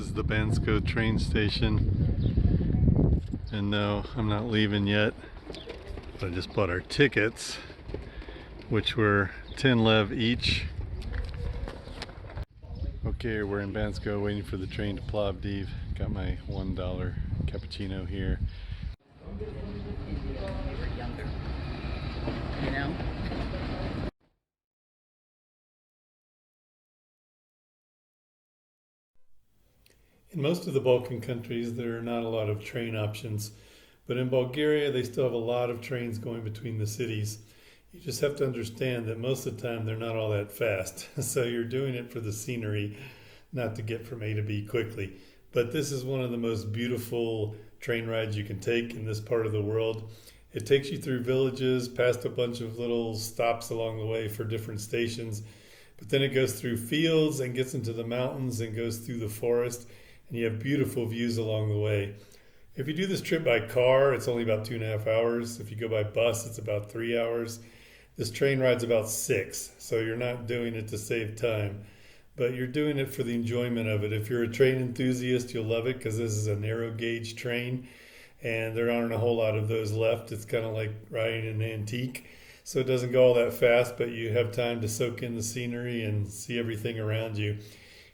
is the Bansko train station. And no, I'm not leaving yet. But I just bought our tickets, which were 10 lev each. Okay, we're in Bansko waiting for the train to Plovdiv. Got my $1 cappuccino here. We were younger, you know? In most of the Balkan countries, there are not a lot of train options, but in Bulgaria, they still have a lot of trains going between the cities. You just have to understand that most of the time they're not all that fast, so you're doing it for the scenery, not to get from A to B quickly. But this is one of the most beautiful train rides you can take in this part of the world. It takes you through villages, past a bunch of little stops along the way for different stations, but then it goes through fields and gets into the mountains and goes through the forest. And you have beautiful views along the way. If you do this trip by car, it's only about 2.5 hours. If you go by bus, it's about 3 hours. This train ride's about 6, so you're not doing it to save time, but you're doing it for the enjoyment of it. If you're a train enthusiast, you'll love it because this is a narrow gauge train, and there aren't a whole lot of those left. It's kind of like riding an antique, so it doesn't go all that fast, but you have time to soak in the scenery and see everything around you.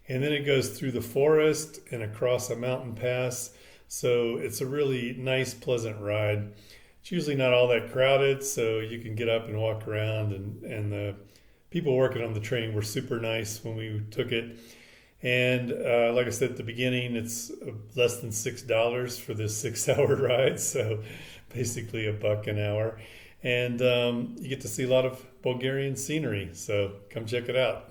And then it goes through the forest and across a mountain pass. So it's a really nice, pleasant ride. It's usually not all that crowded, so you can get up and walk around. And the people working on the train were super nice when we took it. And like I said at the beginning, it's less than $6 for this 6-hour ride. So basically $1 an hour. And you get to see a lot of Bulgarian scenery. So come check it out.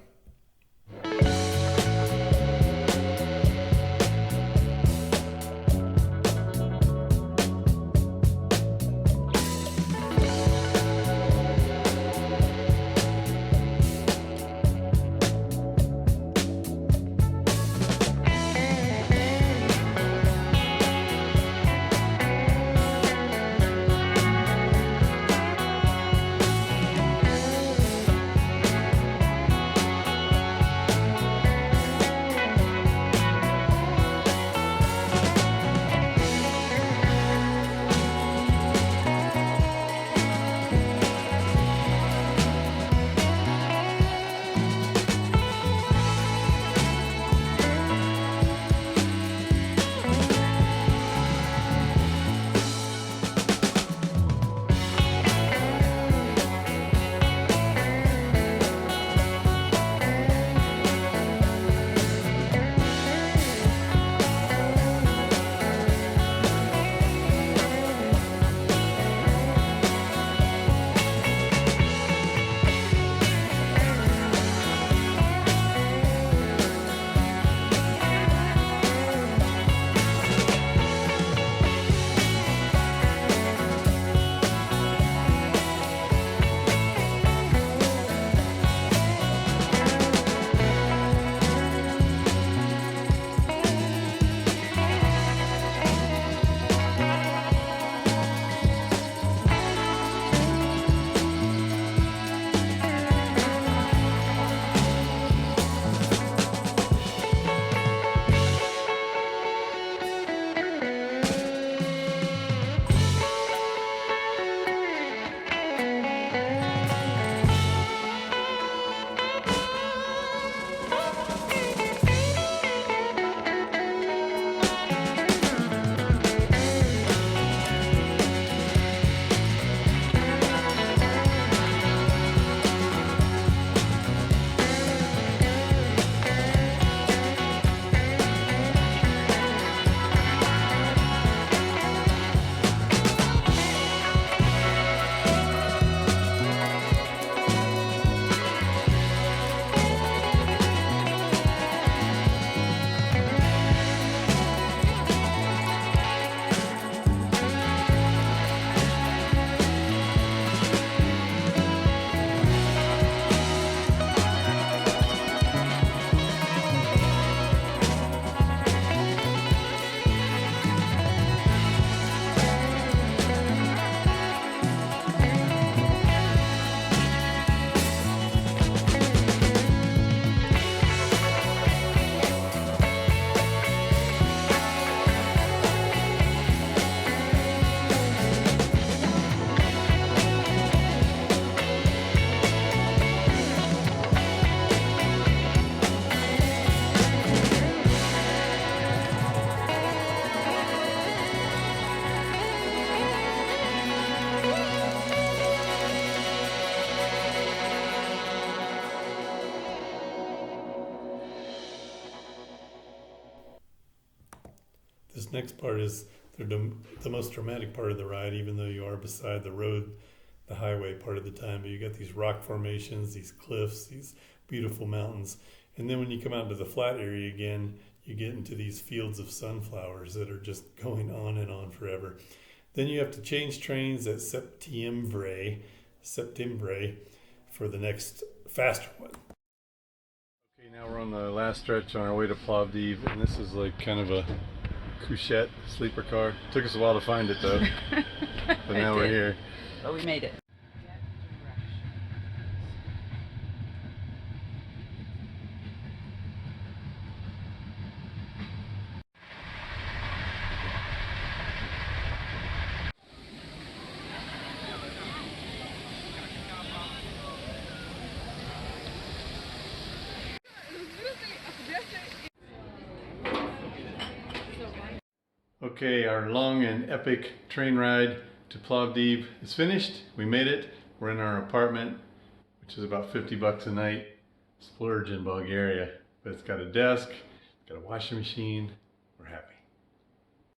This next part is the most dramatic part of the ride, even though you are beside the road, the highway part of the time. But you got these rock formations, these cliffs, these beautiful mountains. And then when you come out to the flat area again, you get into these fields of sunflowers that are just going on and on forever. Then you have to change trains at Septemvri for the next faster one. Okay, now we're on the last stretch on our way to Plovdiv, and this is like kind of a couchette sleeper car. Took us a while to find it though, but now we're here. But we made it. Okay, our long and epic train ride to Plovdiv is finished. We made it. We're in our apartment, which is about 50 bucks a night. Splurge in Bulgaria. But it's got a desk, it's got a washing machine,